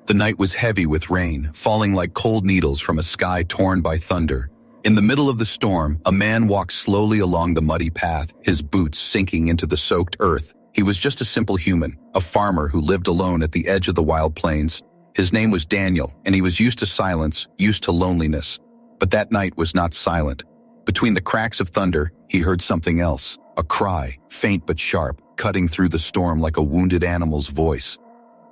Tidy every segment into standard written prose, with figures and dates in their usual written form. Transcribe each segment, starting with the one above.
The night was heavy with rain, falling like cold needles from a sky torn by thunder. In the middle of the storm, a man walked slowly along the muddy path, his boots sinking into the soaked earth. He was just a simple human, a farmer who lived alone at the edge of the wild plains. His name was Daniel, and he was used to silence, used to loneliness. But that night was not silent. Between the cracks of thunder, he heard something else, a cry, faint but sharp, cutting through the storm like a wounded animal's voice.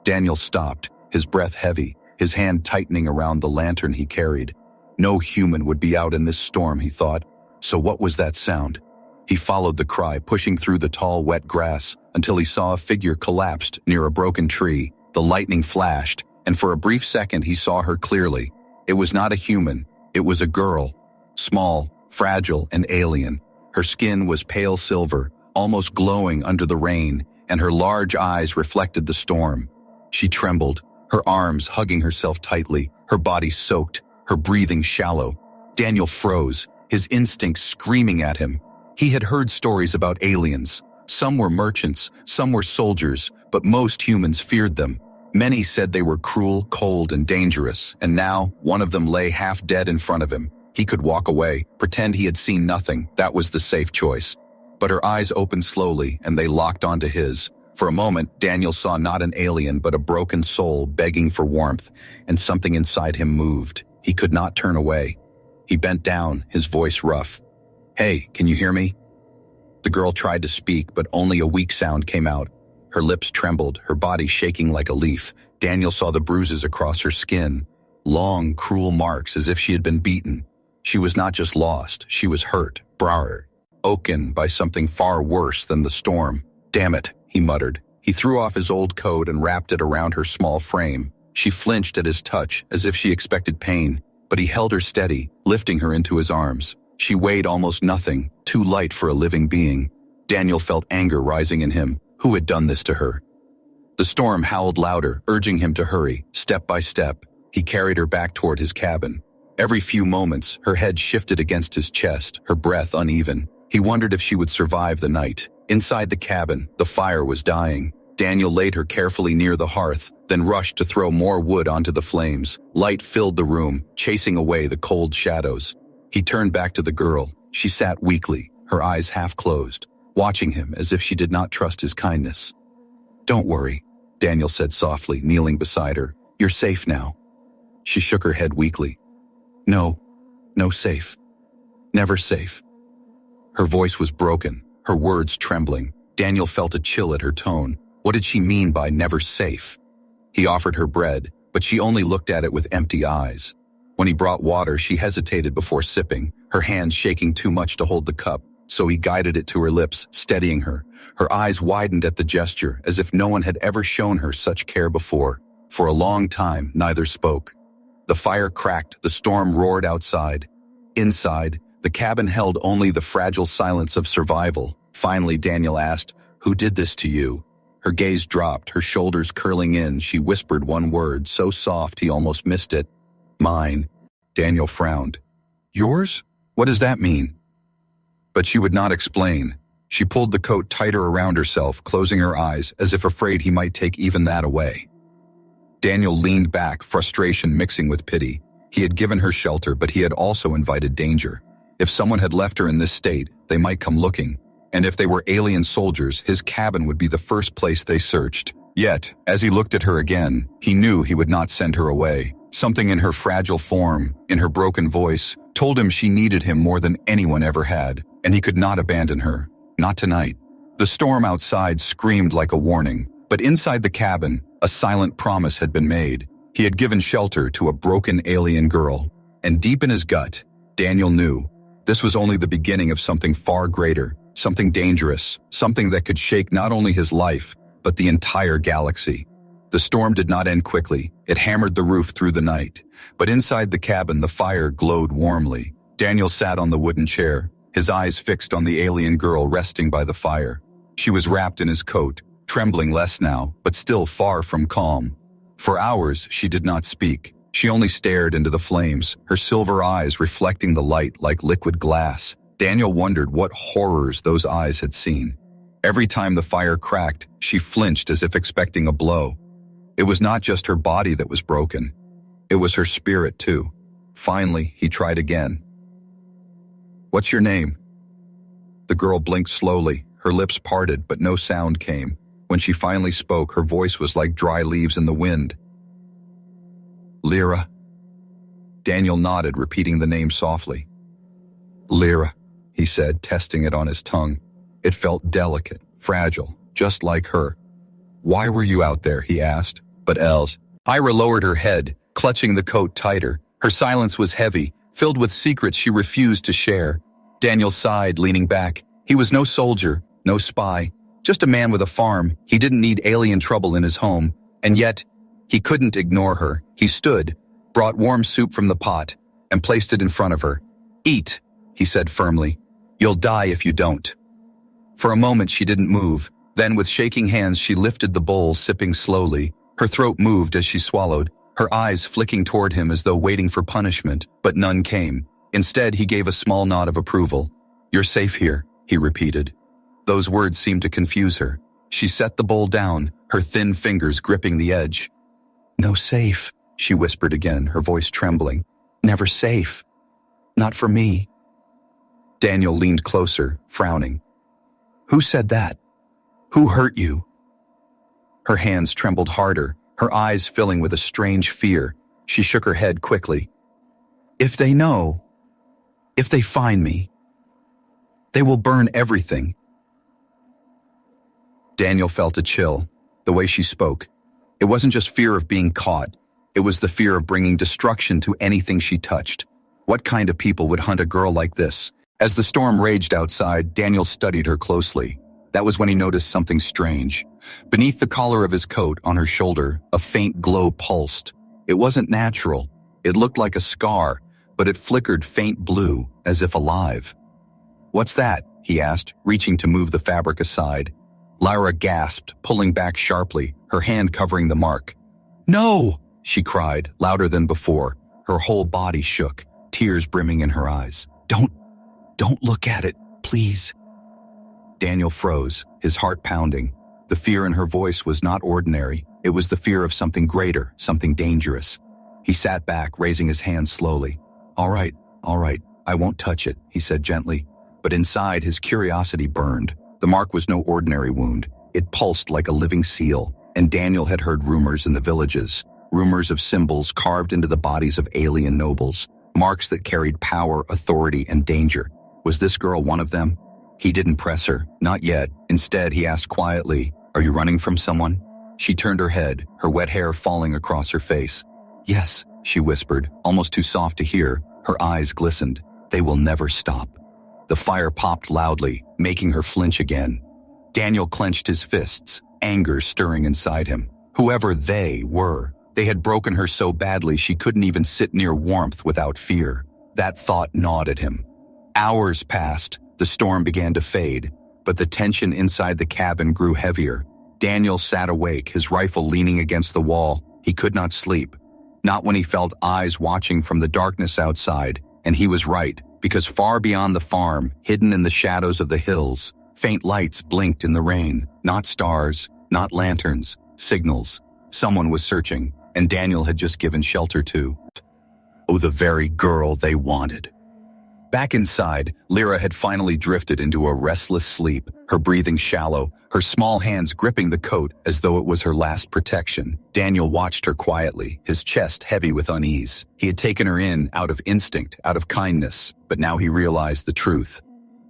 Daniel stopped, his breath heavy, his hand tightening around the lantern he carried. No human would be out in this storm, he thought. So what was that sound? He followed the cry, pushing through the tall, wet grass, until he saw a figure collapsed near a broken tree. The lightning flashed, and for a brief second he saw her clearly. It was not a human, it was a girl. Small, fragile, and alien. Her skin was pale silver, almost glowing under the rain, and her large eyes reflected the storm. She trembled, her arms hugging herself tightly, her body soaked, her breathing shallow. Daniel froze, his instincts screaming at him. He had heard stories about aliens. Some were merchants, some were soldiers, but most humans feared them. Many said they were cruel, cold, and dangerous, and now one of them lay half dead in front of him. He could walk away, pretend he had seen nothing. That was the safe choice. But her eyes opened slowly, and they locked onto his. For a moment, Daniel saw not an alien, but a broken soul begging for warmth, and something inside him moved. He could not turn away. He bent down, his voice rough. "Hey, can you hear me?" The girl tried to speak, but only a weak sound came out. Her lips trembled, her body shaking like a leaf. Daniel saw the bruises across her skin, long, cruel marks as if she had been beaten. She was not just lost, she was hurt, broken by something far worse than the storm. "Damn it," he muttered. He threw off his old coat and wrapped it around her small frame. She flinched at his touch, as if she expected pain, but he held her steady, lifting her into his arms. She weighed almost nothing, too light for a living being. Daniel felt anger rising in him. Who had done this to her? The storm howled louder, urging him to hurry. Step by step, he carried her back toward his cabin. Every few moments, her head shifted against his chest, her breath uneven. He wondered if she would survive the night. Inside the cabin, the fire was dying. Daniel laid her carefully near the hearth, then rushed to throw more wood onto the flames. Light filled the room, chasing away the cold shadows. He turned back to the girl. She sat weakly, her eyes half closed, watching him as if she did not trust his kindness. "Don't worry," Daniel said softly, kneeling beside her. "You're safe now." She shook her head weakly. No safe. Never safe." Her voice was broken, her words trembling. Daniel felt a chill at her tone. What did she mean by never safe? He offered her bread, but she only looked at it with empty eyes. When he brought water, she hesitated before sipping, her hands shaking too much to hold the cup, so he guided it to her lips, steadying her. Her eyes widened at the gesture, as if no one had ever shown her such care before. For a long time, neither spoke. The fire cracked, the storm roared outside. Inside, the cabin held only the fragile silence of survival. Finally, Daniel asked, "Who did this to you?" Her gaze dropped, her shoulders curling in. She whispered one word, so soft he almost missed it. "Mine." Daniel frowned. "Yours? What does that mean?" But she would not explain. She pulled the coat tighter around herself, closing her eyes, as if afraid he might take even that away. Daniel leaned back, frustration mixing with pity. He had given her shelter, but he had also invited danger. If someone had left her in this state, they might come looking. And if they were alien soldiers, his cabin would be the first place they searched. Yet, as he looked at her again, he knew he would not send her away. Something in her fragile form, in her broken voice, told him she needed him more than anyone ever had, and he could not abandon her. Not tonight. The storm outside screamed like a warning, but inside the cabin, a silent promise had been made. He had given shelter to a broken alien girl, and deep in his gut, Daniel knew this was only the beginning of something far greater, something dangerous, something that could shake not only his life, but the entire galaxy. The storm did not end quickly. It hammered the roof through the night. But inside the cabin, the fire glowed warmly. Daniel sat on the wooden chair, his eyes fixed on the alien girl resting by the fire. She was wrapped in his coat, trembling less now, but still far from calm. For hours, she did not speak. She only stared into the flames, her silver eyes reflecting the light like liquid glass. Daniel wondered what horrors those eyes had seen. Every time the fire cracked, she flinched as if expecting a blow. It was not just her body that was broken. It was her spirit, too. Finally, he tried again. "What's your name?" The girl blinked slowly, her lips parted, but no sound came. When she finally spoke, her voice was like dry leaves in the wind. "Lyra." Daniel nodded, repeating the name softly. "Lyra," he said, testing it on his tongue. It felt delicate, fragile, just like her. "Why were you out there?" he asked. "But else." Ira lowered her head, clutching the coat tighter. Her silence was heavy, filled with secrets she refused to share. Daniel sighed, leaning back. He was no soldier, no spy, just a man with a farm. He didn't need alien trouble in his home, and yet he couldn't ignore her. He stood, brought warm soup from the pot, and placed it in front of her. "Eat," he said firmly. "You'll die if you don't." For a moment she didn't move. Then with shaking hands she lifted the bowl, sipping slowly. Her throat moved as she swallowed, her eyes flicking toward him as though waiting for punishment, but none came. Instead, he gave a small nod of approval. "You're safe here," he repeated. Those words seemed to confuse her. She set the bowl down, her thin fingers gripping the edge. "No safe," she whispered again, her voice trembling. "Never safe. Not for me." Daniel leaned closer, frowning. "Who said that? Who hurt you?" Her hands trembled harder, her eyes filling with a strange fear. She shook her head quickly. "If they know, if they find me, they will burn everything." Daniel felt a chill, the way she spoke. It wasn't just fear of being caught. It was the fear of bringing destruction to anything she touched. What kind of people would hunt a girl like this? As the storm raged outside, Daniel studied her closely. That was when he noticed something strange. Beneath the collar of his coat, on her shoulder, a faint glow pulsed. It wasn't natural. It looked like a scar, but it flickered faint blue, as if alive. "What's that?" he asked, reaching to move the fabric aside. Lyra gasped, pulling back sharply, her hand covering the mark. "No!" she cried, louder than before. Her whole body shook, tears brimming in her eyes. Don't look at it, please." Daniel froze, his heart pounding. The fear in her voice was not ordinary. It was the fear of something greater, something dangerous. He sat back, raising his hand slowly. All right, I won't touch it," he said gently. But inside, his curiosity burned. The mark was no ordinary wound. It pulsed like a living seal, and Daniel had heard rumors in the villages. Rumors of symbols carved into the bodies of alien nobles. Marks that carried power, authority, and danger. Was this girl one of them? He didn't press her, not yet. Instead, he asked quietly, "Are you running from someone?" She turned her head, her wet hair falling across her face. "Yes," she whispered, almost too soft to hear. Her eyes glistened. "They will never stop." The fire popped loudly, making her flinch again. Daniel clenched his fists, anger stirring inside him. Whoever they were, they had broken her so badly she couldn't even sit near warmth without fear. That thought gnawed at him. Hours passed. The storm began to fade, but the tension inside the cabin grew heavier. Daniel sat awake, his rifle leaning against the wall. He could not sleep. Not when he felt eyes watching from the darkness outside. And he was right, because far beyond the farm, hidden in the shadows of the hills, faint lights blinked in the rain. Not stars, not lanterns, signals. Someone was searching, and Daniel had just given shelter to. Oh, the very girl they wanted. Back inside, Lyra had finally drifted into a restless sleep, her breathing shallow, her small hands gripping the coat as though it was her last protection. Daniel watched her quietly, his chest heavy with unease. He had taken her in out of instinct, out of kindness, but now he realized the truth.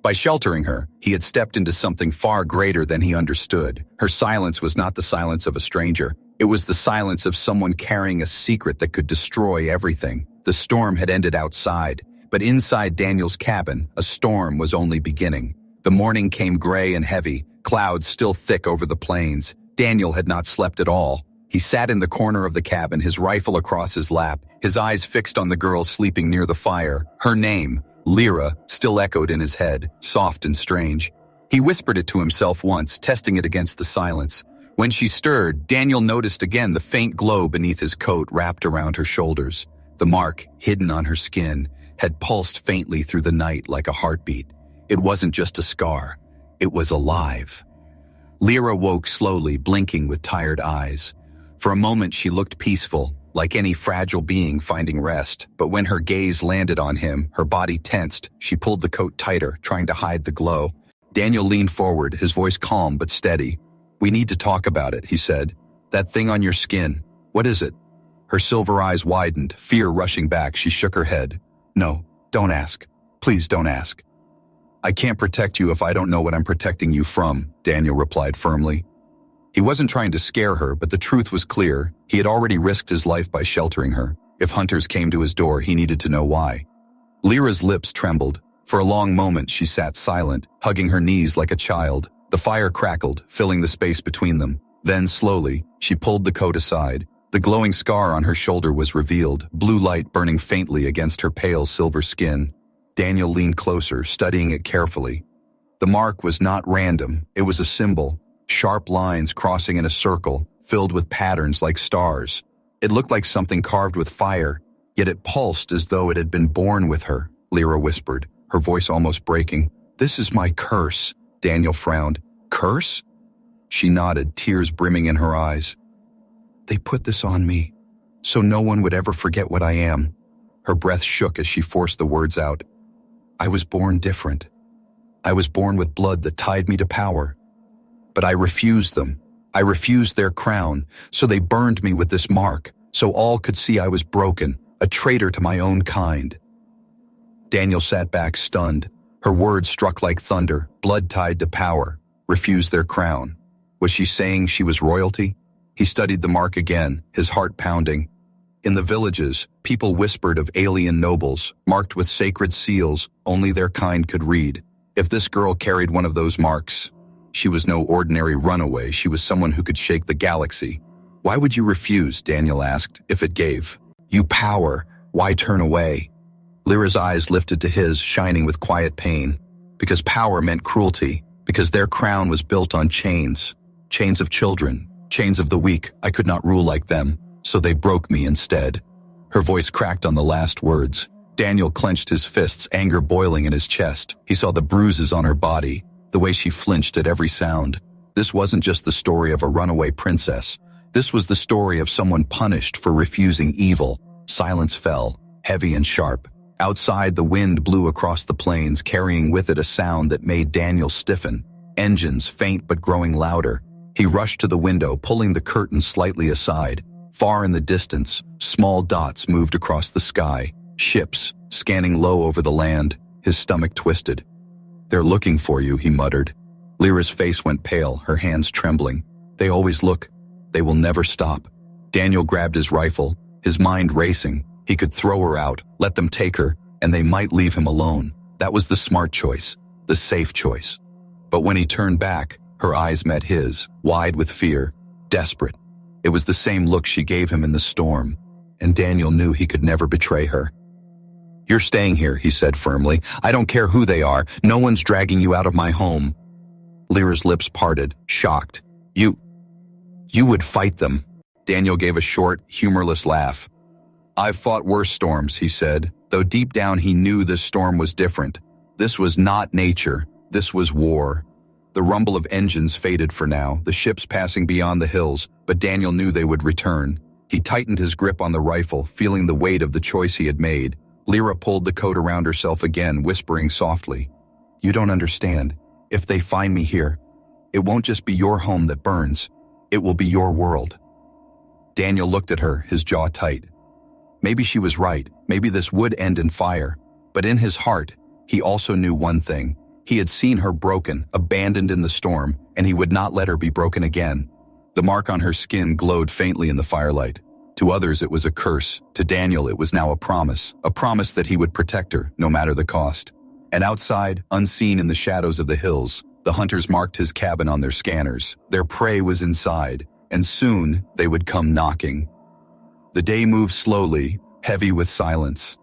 By sheltering her, he had stepped into something far greater than he understood. Her silence was not the silence of a stranger. It was the silence of someone carrying a secret that could destroy everything. The storm had ended outside. But inside Daniel's cabin, a storm was only beginning. The morning came gray and heavy, clouds still thick over the plains. Daniel had not slept at all. He sat in the corner of the cabin, his rifle across his lap, his eyes fixed on the girl sleeping near the fire. Her name, Lyra, still echoed in his head, soft and strange. He whispered it to himself once, testing it against the silence. When she stirred, Daniel noticed again the faint glow beneath his coat wrapped around her shoulders. The mark, hidden on her skin, had pulsed faintly through the night like a heartbeat. It wasn't just a scar. It was alive. Lyra woke slowly, blinking with tired eyes. For a moment she looked peaceful, like any fragile being finding rest, but when her gaze landed on him, her body tensed. She pulled the coat tighter, trying to hide the glow. Daniel leaned forward, his voice calm but steady. "We need to talk about it," he said. "That thing on your skin, what is it?" Her silver eyes widened, fear rushing back. She shook her head. "No, don't ask. Please don't ask." "I can't protect you if I don't know what I'm protecting you from," Daniel replied firmly. He wasn't trying to scare her, but the truth was clear. He had already risked his life by sheltering her. If hunters came to his door, he needed to know why. Lyra's lips trembled. For a long moment, she sat silent, hugging her knees like a child. The fire crackled, filling the space between them. Then, slowly, she pulled the coat aside. The glowing scar on her shoulder was revealed, blue light burning faintly against her pale silver skin. Daniel leaned closer, studying it carefully. The mark was not random. It was a symbol. Sharp lines crossing in a circle, filled with patterns like stars. It looked like something carved with fire, yet it pulsed as though it had been born with her, Lyra whispered, her voice almost breaking. "This is my curse," Daniel frowned. "Curse?" She nodded, tears brimming in her eyes. "They put this on me, so no one would ever forget what I am." Her breath shook as she forced the words out. "I was born different. I was born with blood that tied me to power. But I refused them. I refused their crown, so they burned me with this mark, so all could see I was broken, a traitor to my own kind." Daniel sat back stunned. Her words struck like thunder, blood tied to power, refused their crown. Was she saying she was royalty? He studied the mark again, his heart pounding. In the villages, people whispered of alien nobles, marked with sacred seals only their kind could read. If this girl carried one of those marks, she was no ordinary runaway. She was someone who could shake the galaxy. "Why would you refuse?" Daniel asked, "if it gave you power? Why turn away?" Lyra's eyes lifted to his, shining with quiet pain. "Because power meant cruelty. Because their crown was built on chains. Chains of children. Chains of the weak. I could not rule like them, so they broke me instead." Her voice cracked on the last words. Daniel clenched his fists, anger boiling in his chest. He saw the bruises on her body, the way she flinched at every sound. This wasn't just the story of a runaway princess. This was the story of someone punished for refusing evil. Silence fell, heavy and sharp. Outside, the wind blew across the plains, carrying with it a sound that made Daniel stiffen. Engines, faint but growing louder. He rushed to the window, pulling the curtain slightly aside. Far in the distance, small dots moved across the sky. Ships, scanning low over the land. His stomach twisted. "They're looking for you," he muttered. Lyra's face went pale, her hands trembling. "They always look. They will never stop." Daniel grabbed his rifle, his mind racing. He could throw her out, let them take her, and they might leave him alone. That was the smart choice, the safe choice. But when he turned back, her eyes met his, wide with fear, desperate. It was the same look she gave him in the storm, and Daniel knew he could never betray her. "You're staying here," he said firmly. "I don't care who they are. No one's dragging you out of my home." Lyra's lips parted, shocked. You would fight them." Daniel gave a short, humorless laugh. "I've fought worse storms," he said, though deep down he knew this storm was different. This was not nature. This was war. The rumble of engines faded for now, the ships passing beyond the hills, but Daniel knew they would return. He tightened his grip on the rifle, feeling the weight of the choice he had made. Lyra pulled the coat around herself again, whispering softly, "You don't understand. If they find me here, it won't just be your home that burns. It will be your world." Daniel looked at her, his jaw tight. Maybe she was right. Maybe this would end in fire. But in his heart, he also knew one thing. He had seen her broken, abandoned in the storm, and he would not let her be broken again. The mark on her skin glowed faintly in the firelight. To others it was a curse. To Daniel it was now a promise that he would protect her, no matter the cost. And outside, unseen in the shadows of the hills, the hunters marked his cabin on their scanners. Their prey was inside, and soon they would come knocking. The day moved slowly, heavy with silence.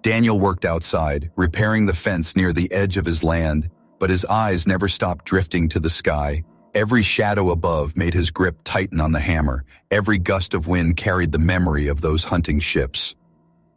Daniel worked outside, repairing the fence near the edge of his land, but his eyes never stopped drifting to the sky. Every shadow above made his grip tighten on the hammer. Every gust of wind carried the memory of those hunting ships.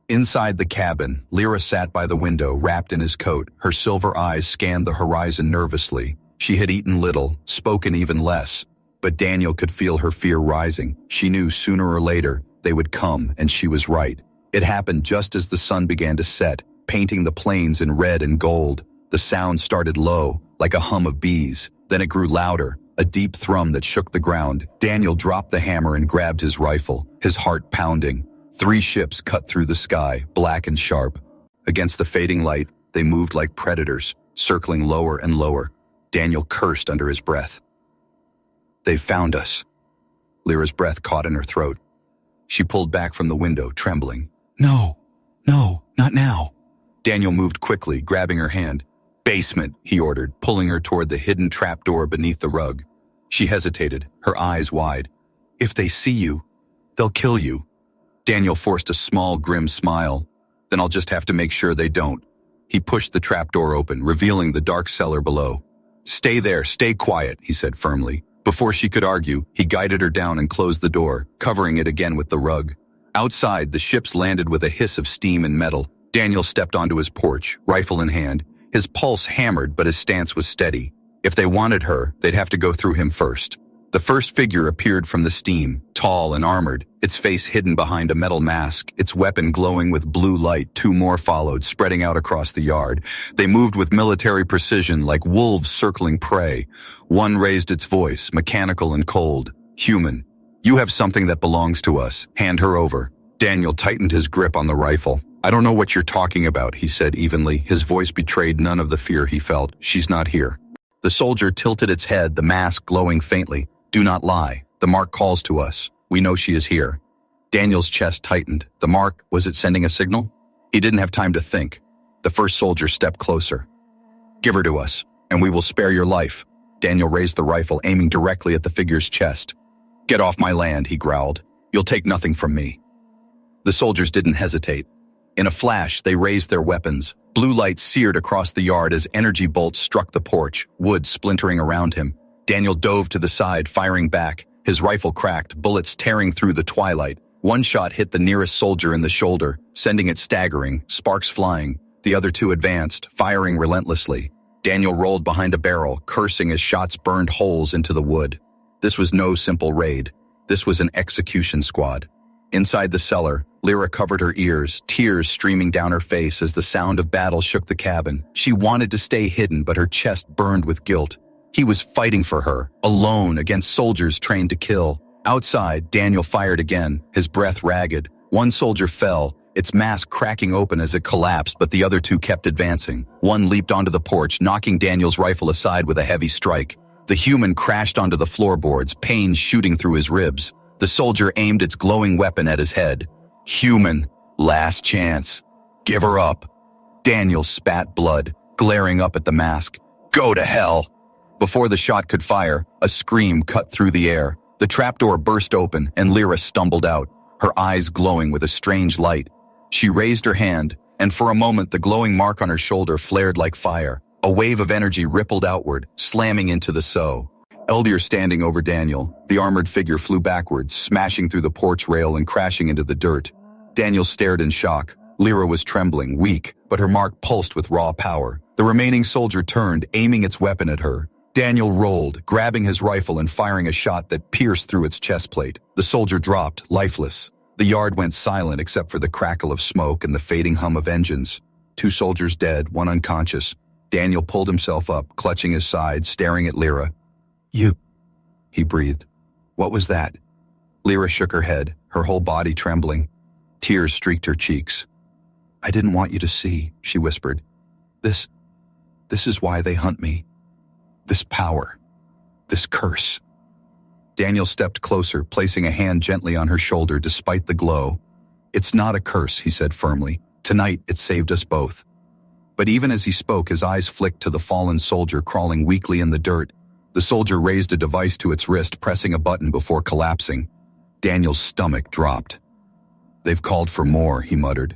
Inside the cabin, Lyra sat by the window, wrapped in his coat. Her silver eyes scanned the horizon nervously. She had eaten little, spoken even less. But Daniel could feel her fear rising. She knew sooner or later they would come, and she was right. It happened just as the sun began to set, painting the plains in red and gold. The sound started low, like a hum of bees. Then it grew louder, a deep thrum that shook the ground. Daniel dropped the hammer and grabbed his rifle, his heart pounding. 3 ships cut through the sky, black and sharp. Against the fading light, they moved like predators, circling lower and lower. Daniel cursed under his breath. "They've found us." Lyra's breath caught in her throat. She pulled back from the window, trembling. No, not now." Daniel moved quickly, grabbing her hand. "Basement," he ordered, pulling her toward the hidden trapdoor beneath the rug. She hesitated, her eyes wide. "If they see you, they'll kill you." Daniel forced a small, grim smile. "Then I'll just have to make sure they don't." He pushed the trapdoor open, revealing the dark cellar below. "Stay there, stay quiet," he said firmly. Before she could argue, he guided her down and closed the door, covering it again with the rug. Outside, the ships landed with a hiss of steam and metal. Daniel stepped onto his porch, rifle in hand. His pulse hammered, but his stance was steady. If they wanted her, they'd have to go through him first. The first figure appeared from the steam, tall and armored, its face hidden behind a metal mask, its weapon glowing with blue light. 2 more followed, spreading out across the yard. They moved with military precision, like wolves circling prey. One raised its voice, mechanical and cold. "Human, you have something that belongs to us. Hand her over." Daniel tightened his grip on the rifle. "I don't know what you're talking about," he said evenly. His voice betrayed none of the fear he felt. "She's not here." The soldier tilted its head, the mask glowing faintly. "Do not lie. The mark calls to us. We know she is here." Daniel's chest tightened. The mark, was it sending a signal? He didn't have time to think. The first soldier stepped closer. "Give her to us, and we will spare your life." Daniel raised the rifle, aiming directly at the figure's chest. "Get off my land," he growled. "You'll take nothing from me." The soldiers didn't hesitate. In a flash, they raised their weapons. Blue light seared across the yard as energy bolts struck the porch, wood splintering around him. Daniel dove to the side, firing back. His rifle cracked, bullets tearing through the twilight. One shot hit the nearest soldier in the shoulder, sending it staggering, sparks flying. The other 2 advanced, firing relentlessly. Daniel rolled behind a barrel, cursing as shots burned holes into the wood. This was no simple raid. This was an execution squad. Inside the cellar, Lyra covered her ears, tears streaming down her face as the sound of battle shook the cabin. She wanted to stay hidden, but her chest burned with guilt. He was fighting for her, alone against soldiers trained to kill. Outside, Daniel fired again, his breath ragged. One soldier fell, its mask cracking open as it collapsed, but the other 2 kept advancing. One leaped onto the porch, knocking Daniel's rifle aside with a heavy strike. The human crashed onto the floorboards, pain shooting through his ribs. The soldier aimed its glowing weapon at his head. "Human, last chance. Give her up." Daniel spat blood, glaring up at the mask. "Go to hell." Before the shot could fire, a scream cut through the air. The trapdoor burst open, and Lyra stumbled out, her eyes glowing with a strange light. She raised her hand, and for a moment the glowing mark on her shoulder flared like fire. A wave of energy rippled outward, slamming into the so. Eldir standing over Daniel, the armored figure flew backwards, smashing through the porch rail and crashing into the dirt. Daniel stared in shock. Lyra was trembling, weak, but her mark pulsed with raw power. The remaining soldier turned, aiming its weapon at her. Daniel rolled, grabbing his rifle and firing a shot that pierced through its chest plate. The soldier dropped, lifeless. The yard went silent except for the crackle of smoke and the fading hum of engines. 2 soldiers dead, 1 unconscious. Daniel pulled himself up, clutching his side, staring at Lyra. "You," he breathed. "What was that?" Lyra shook her head, her whole body trembling. Tears streaked her cheeks. "I didn't want you to see," she whispered. This is why they hunt me. This power. This curse." Daniel stepped closer, placing a hand gently on her shoulder despite the glow. "It's not a curse," he said firmly. "Tonight it saved us both." But even as he spoke, his eyes flicked to the fallen soldier crawling weakly in the dirt. The soldier raised a device to its wrist, pressing a button before collapsing. Daniel's stomach dropped. "They've called for more," he muttered.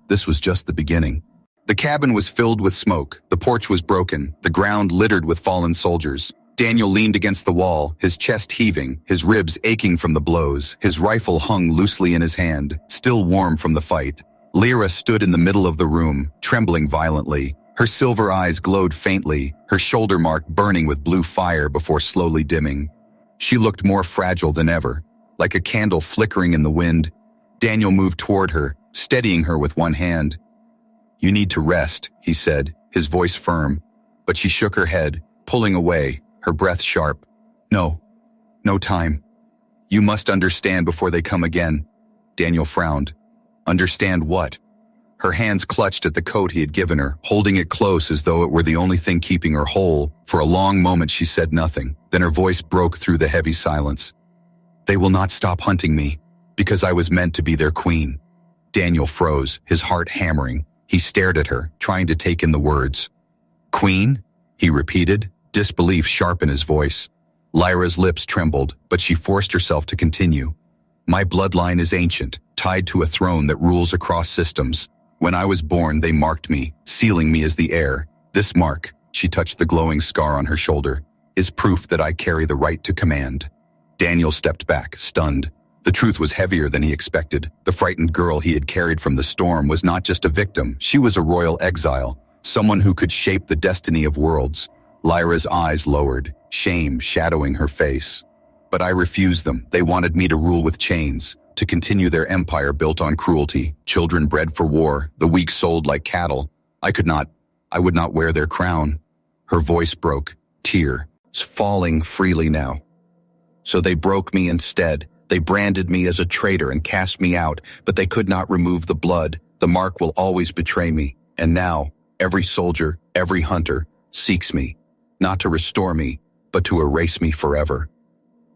This was just the beginning. The cabin was filled with smoke. The porch was broken, the ground littered with fallen soldiers. Daniel leaned against the wall, his chest heaving, his ribs aching from the blows. His rifle hung loosely in his hand, still warm from the fight. Lyra stood in the middle of the room, trembling violently. Her silver eyes glowed faintly, her shoulder mark burning with blue fire before slowly dimming. She looked more fragile than ever, like a candle flickering in the wind. Daniel moved toward her, steadying her with one hand. "You need to rest," he said, his voice firm, but she shook her head, pulling away, her breath sharp. "No, no time. You must understand before they come again." Daniel frowned. "Understand what?" Her hands clutched at the coat he had given her, holding it close as though it were the only thing keeping her whole. For a long moment she said nothing, then her voice broke through the heavy silence. "They will not stop hunting me, because I was meant to be their queen." Daniel froze, his heart hammering. He stared at her, trying to take in the words. "Queen?" he repeated, disbelief sharp in his voice. Lyra's lips trembled, but she forced herself to continue. "My bloodline is ancient, tied to a throne that rules across systems. When I was born, they marked me, sealing me as the heir. This mark," she touched the glowing scar on her shoulder, "is proof that I carry the right to command." Daniel stepped back, stunned. The truth was heavier than he expected. The frightened girl he had carried from the storm was not just a victim, she was a royal exile, someone who could shape the destiny of worlds. Lyra's eyes lowered, shame shadowing her face. "But I refused them. They wanted me to rule with chains, to continue their empire built on cruelty, children bred for war, the weak sold like cattle. I would not wear their crown." Her voice broke, tears falling freely now. "So they broke me instead. They branded me as a traitor and cast me out, but they could not remove the blood. The mark will always betray me. And now, every soldier, every hunter, seeks me, not to restore me, but to erase me forever."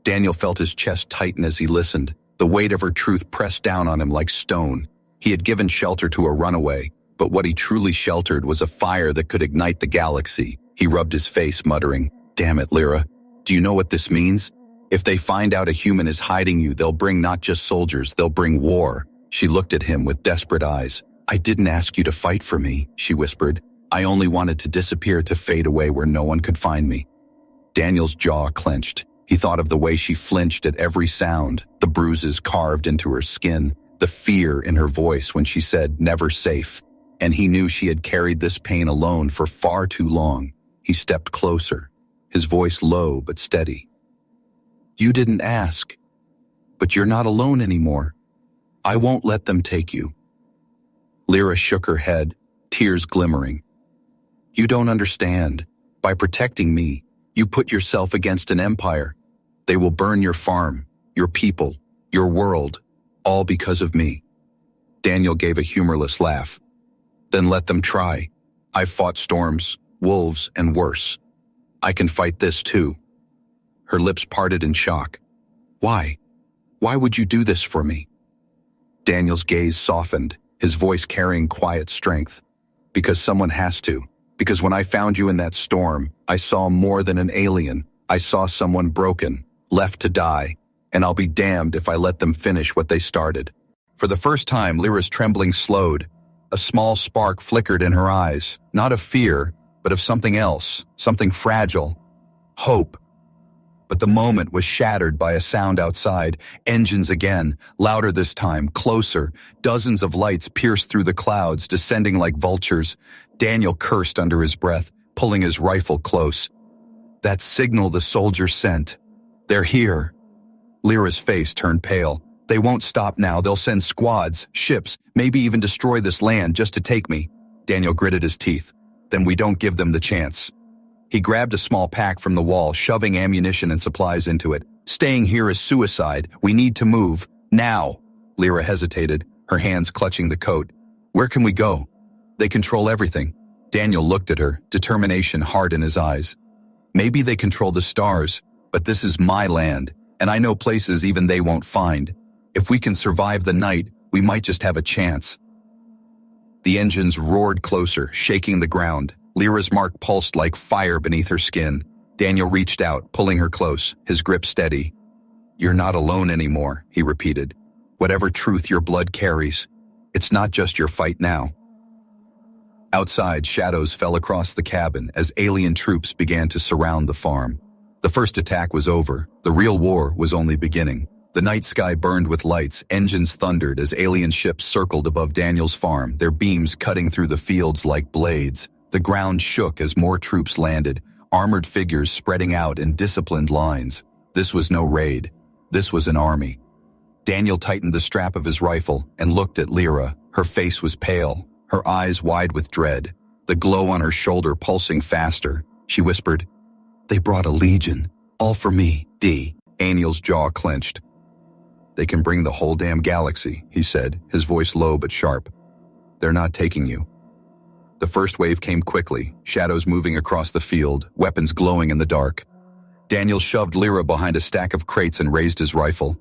Daniel felt his chest tighten as he listened. The weight of her truth pressed down on him like stone. He had given shelter to a runaway, but what he truly sheltered was a fire that could ignite the galaxy. He rubbed his face, muttering, "Damn it, Lyra. Do you know what this means? If they find out a human is hiding you, they'll bring not just soldiers, they'll bring war." She looked at him with desperate eyes. "I didn't ask you to fight for me," she whispered. "I only wanted to disappear, to fade away where no one could find me." Daniel's jaw clenched. He thought of the way she flinched at every sound, the bruises carved into her skin, the fear in her voice when she said, "never safe." And he knew she had carried this pain alone for far too long. He stepped closer, his voice low but steady. "You didn't ask, but you're not alone anymore. I won't let them take you." Lyra shook her head, tears glimmering. "You don't understand. By protecting me, you put yourself against an empire. They will burn your farm, your people, your world, all because of me." Daniel gave a humorless laugh. "Then let them try. I've fought storms, wolves, and worse. I can fight this too." Her lips parted in shock. "Why? Why would you do this for me?" Daniel's gaze softened, his voice carrying quiet strength. "Because someone has to. Because when I found you in that storm, I saw more than an alien. I saw someone broken, left to die, and I'll be damned if I let them finish what they started." For the first time, Lyra's trembling slowed. A small spark flickered in her eyes, not of fear, but of something else, something fragile. Hope. But the moment was shattered by a sound outside. Engines again, louder this time, closer. Dozens of lights pierced through the clouds, descending like vultures. Daniel cursed under his breath, pulling his rifle close. That signal the soldiers sent. "They're here." Lyra's face turned pale. "They won't stop now. They'll send squads, ships, maybe even destroy this land just to take me." Daniel gritted his teeth. "Then we don't give them the chance." He grabbed a small pack from the wall, shoving ammunition and supplies into it. "Staying here is suicide. We need to move. Now." Lyra hesitated, her hands clutching the coat. "Where can we go? They control everything." Daniel looked at her, determination hard in his eyes. "Maybe they control the stars, but this is my land, and I know places even they won't find. If we can survive the night, we might just have a chance." The engines roared closer, shaking the ground. Lyra's mark pulsed like fire beneath her skin. Daniel reached out, pulling her close, his grip steady. "You're not alone anymore," he repeated. "Whatever truth your blood carries, it's not just your fight now." Outside, shadows fell across the cabin as alien troops began to surround the farm. The first attack was over. The real war was only beginning. The night sky burned with lights, engines thundered as alien ships circled above Daniel's farm, their beams cutting through the fields like blades. The ground shook as more troops landed, armored figures spreading out in disciplined lines. This was no raid. This was an army. Daniel tightened the strap of his rifle and looked at Lyra. Her face was pale, her eyes wide with dread, the glow on her shoulder pulsing faster. She whispered, "They brought a legion. All for me, D." Daniel's jaw clenched. "They can bring the whole damn galaxy," he said, his voice low but sharp. "They're not taking you." The first wave came quickly, shadows moving across the field, weapons glowing in the dark. Daniel shoved Lyra behind a stack of crates and raised his rifle.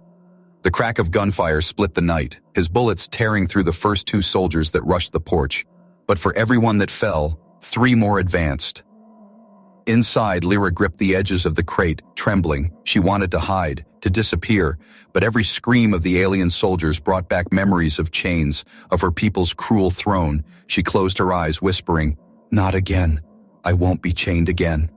The crack of gunfire split the night, his bullets tearing through the first 2 soldiers that rushed the porch. But for every one that fell, 3 more advanced. Inside, Lyra gripped the edges of the crate, trembling. She wanted to hide, to disappear, but every scream of the alien soldiers brought back memories of chains, of her people's cruel throne. She closed her eyes, whispering, "Not again. I won't be chained again."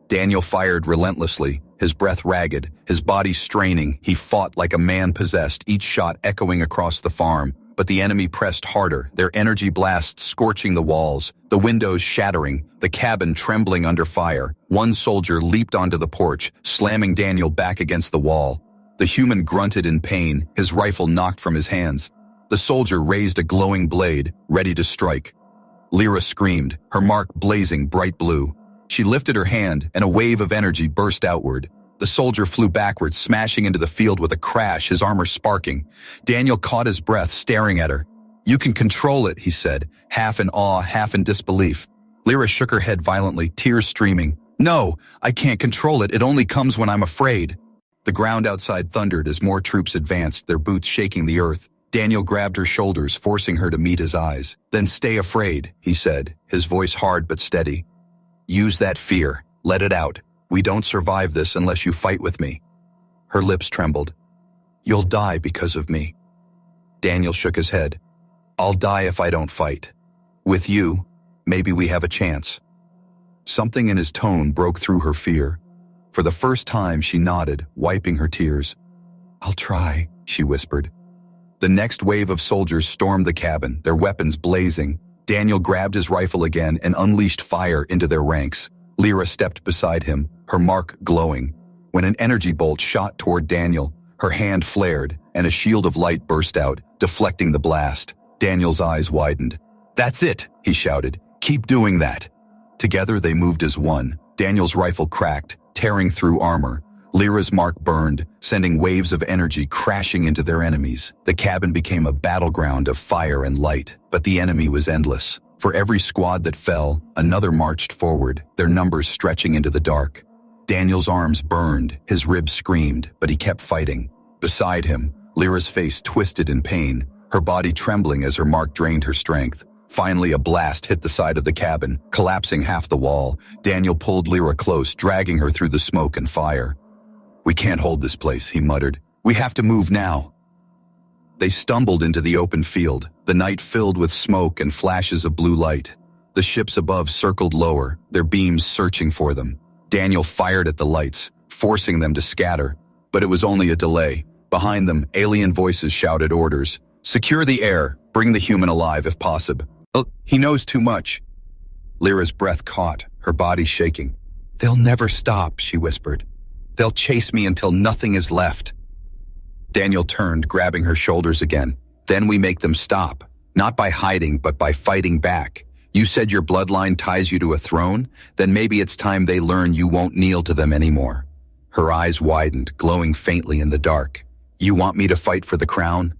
Daniel fired relentlessly, his breath ragged, his body straining. He fought like a man possessed, each shot echoing across the farm. But the enemy pressed harder, their energy blasts scorching the walls, the windows shattering, the cabin trembling under fire. One soldier leaped onto the porch, slamming Daniel back against the wall. The human grunted in pain, his rifle knocked from his hands. The soldier raised a glowing blade, ready to strike. Lyra screamed, her mark blazing bright blue. She lifted her hand, and a wave of energy burst outward. The soldier flew backwards, smashing into the field with a crash, his armor sparking. Daniel caught his breath, staring at her. "You can control it," he said, half in awe, half in disbelief. Lyra shook her head violently, tears streaming. "No, I can't control it. It only comes when I'm afraid." The ground outside thundered as more troops advanced, their boots shaking the earth. Daniel grabbed her shoulders, forcing her to meet his eyes. "Then stay afraid," he said, his voice hard but steady. "Use that fear. Let it out. We don't survive this unless you fight with me." Her lips trembled. "You'll die because of me." Daniel shook his head. "I'll die if I don't fight. With you, maybe we have a chance." Something in his tone broke through her fear. For the first time, she nodded, wiping her tears. "I'll try," she whispered. The next wave of soldiers stormed the cabin, their weapons blazing. Daniel grabbed his rifle again and unleashed fire into their ranks. Lyra stepped beside him, her mark glowing. When an energy bolt shot toward Daniel, her hand flared, and a shield of light burst out, deflecting the blast. Daniel's eyes widened. "That's it," he shouted. "Keep doing that." Together they moved as one. Daniel's rifle cracked, tearing through armor. Lyra's mark burned, sending waves of energy crashing into their enemies. The cabin became a battleground of fire and light, but the enemy was endless. For every squad that fell, another marched forward, their numbers stretching into the dark. Daniel's arms burned, his ribs screamed, but he kept fighting. Beside him, Lyra's face twisted in pain, her body trembling as her mark drained her strength. Finally, a blast hit the side of the cabin, collapsing half the wall. Daniel pulled Lyra close, dragging her through the smoke and fire. "We can't hold this place," he muttered. "We have to move now." They stumbled into the open field, the night filled with smoke and flashes of blue light. The ships above circled lower, their beams searching for them. Daniel fired at the lights, forcing them to scatter. But it was only a delay. Behind them, alien voices shouted orders. "Secure the air. Bring the human alive if possible." "He knows too much." Lyra's breath caught, her body shaking. "They'll never stop," she whispered. "They'll chase me until nothing is left." Daniel turned, grabbing her shoulders again. "Then we make them stop. Not by hiding, but by fighting back. You said your bloodline ties you to a throne? Then maybe it's time they learn you won't kneel to them anymore." Her eyes widened, glowing faintly in the dark. "You want me to fight for the crown?"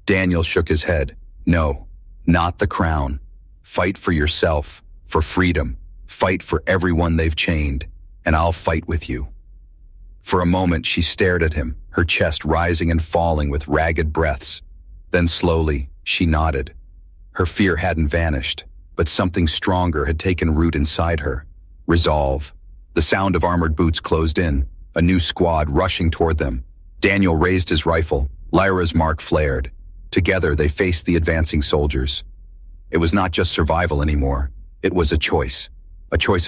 Daniel shook his head. "No, not the crown. Fight for yourself, for freedom. Fight for everyone they've chained, and I'll fight with you." For a moment, she stared at him, her chest rising and falling with ragged breaths. Then slowly, she nodded. Her fear hadn't vanished, but something stronger had taken root inside her. Resolve. The sound of armored boots closed in, a new squad rushing toward them. Daniel raised his rifle. Lyra's mark flared. Together, they faced the advancing soldiers. It was not just survival anymore. It was a choice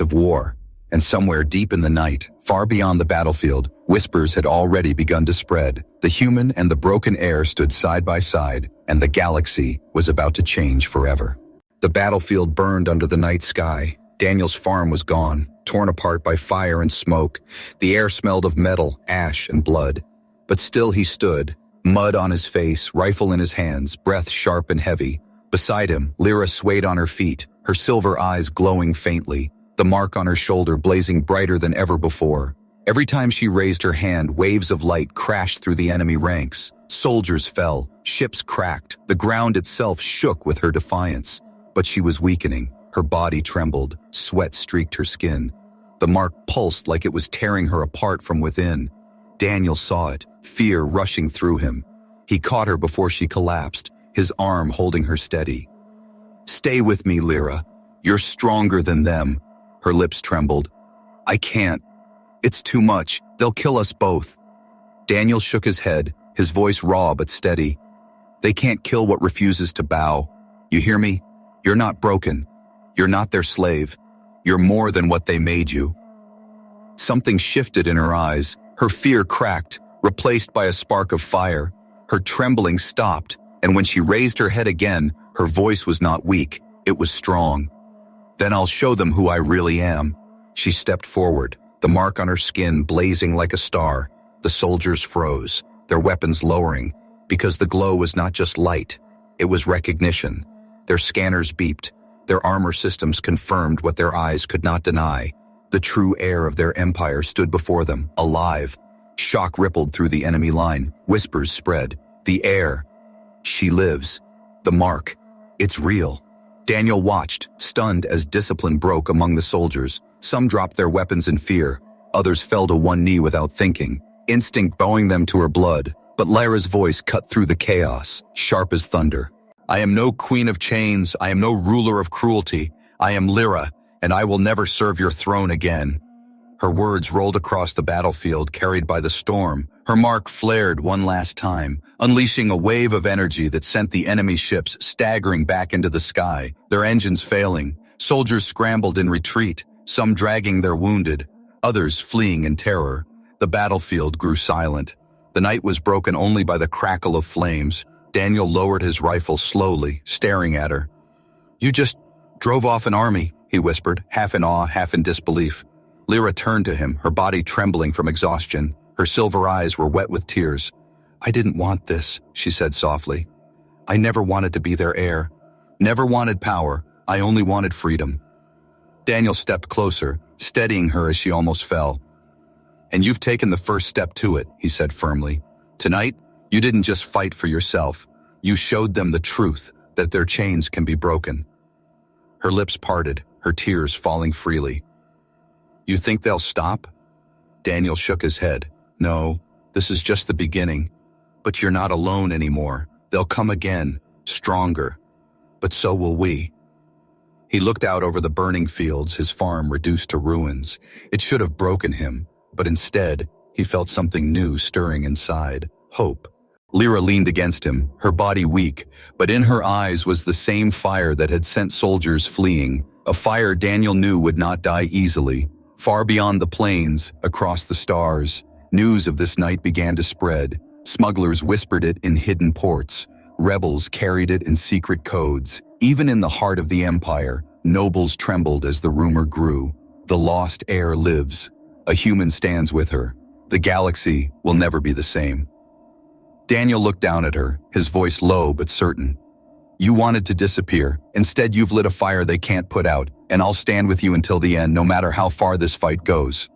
of war. And somewhere deep in the night, far beyond the battlefield, whispers had already begun to spread. The human and the broken air stood side by side, and the galaxy was about to change forever. The battlefield burned under the night sky. Daniel's farm was gone, torn apart by fire and smoke. The air smelled of metal, ash, and blood. But still he stood, mud on his face, rifle in his hands, breath sharp and heavy. Beside him, Lyra swayed on her feet, her silver eyes glowing faintly, the mark on her shoulder blazing brighter than ever before. Every time she raised her hand, waves of light crashed through the enemy ranks. Soldiers fell, ships cracked, the ground itself shook with her defiance. But she was weakening. Her body trembled, sweat streaked her skin. The mark pulsed like it was tearing her apart from within. Daniel saw it, fear rushing through him. He caught her before she collapsed, his arm holding her steady. "Stay with me, Lyra. You're stronger than them." Her lips trembled. "I can't. It's too much. They'll kill us both." Daniel shook his head, his voice raw but steady. "They can't kill what refuses to bow. You hear me? You're not broken. You're not their slave. You're more than what they made you." Something shifted in her eyes. Her fear cracked, replaced by a spark of fire. Her trembling stopped, and when she raised her head again, her voice was not weak, it was strong. "Then I'll show them who I really am." She stepped forward, the mark on her skin blazing like a star. The soldiers froze, their weapons lowering, because the glow was not just light, it was recognition. Their scanners beeped, their armor systems confirmed what their eyes could not deny. The true heir of their empire stood before them, alive. Shock rippled through the enemy line, whispers spread. The heir. She lives. The mark. It's real. Daniel watched, stunned as discipline broke among the soldiers. Some dropped their weapons in fear. Others fell to one knee without thinking, instinct bowing them to her blood. But Lyra's voice cut through the chaos, sharp as thunder. "I am no queen of chains. I am no ruler of cruelty. I am Lyra, and I will never serve your throne again." Her words rolled across the battlefield, carried by the storm. Her mark flared one last time, unleashing a wave of energy that sent the enemy ships staggering back into the sky, their engines failing. Soldiers scrambled in retreat, some dragging their wounded, others fleeing in terror. The battlefield grew silent. The night was broken only by the crackle of flames. Daniel lowered his rifle slowly, staring at her. "You just drove off an army," he whispered, half in awe, half in disbelief. Lyra turned to him, her body trembling from exhaustion. Her silver eyes were wet with tears. "I didn't want this," she said softly. "I never wanted to be their heir. Never wanted power. I only wanted freedom." Daniel stepped closer, steadying her as she almost fell. "And you've taken the first step to it," he said firmly. "Tonight, you didn't just fight for yourself. You showed them the truth, that their chains can be broken." Her lips parted, her tears falling freely. "You think they'll stop?" Daniel shook his head. "No, this is just the beginning. But you're not alone anymore. They'll come again, stronger. But so will we." He looked out over the burning fields, his farm reduced to ruins. It should have broken him, but instead, he felt something new stirring inside. Hope. Lyra leaned against him, her body weak, but in her eyes was the same fire that had sent soldiers fleeing, a fire Daniel knew would not die easily. Far beyond the plains, across the stars, news of this night began to spread. Smugglers whispered it in hidden ports. Rebels carried it in secret codes. Even in the heart of the empire, nobles trembled as the rumor grew. The lost heir lives. A human stands with her. The galaxy will never be the same. Daniel looked down at her, his voice low but certain. "You wanted to disappear. Instead, you've lit a fire they can't put out, and I'll stand with you until the end, no matter how far this fight goes."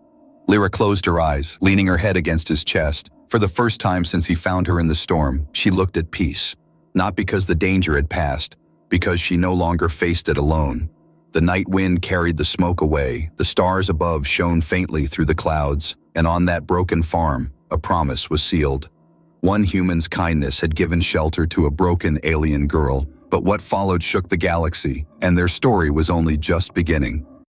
Lyra closed her eyes, leaning her head against his chest. For the first time since he found her in the storm, she looked at peace. Not because the danger had passed, because she no longer faced it alone. The night wind carried the smoke away, the stars above shone faintly through the clouds, and on that broken farm, a promise was sealed. One human's kindness had given shelter to a broken alien girl, but what followed shook the galaxy, and their story was only just beginning.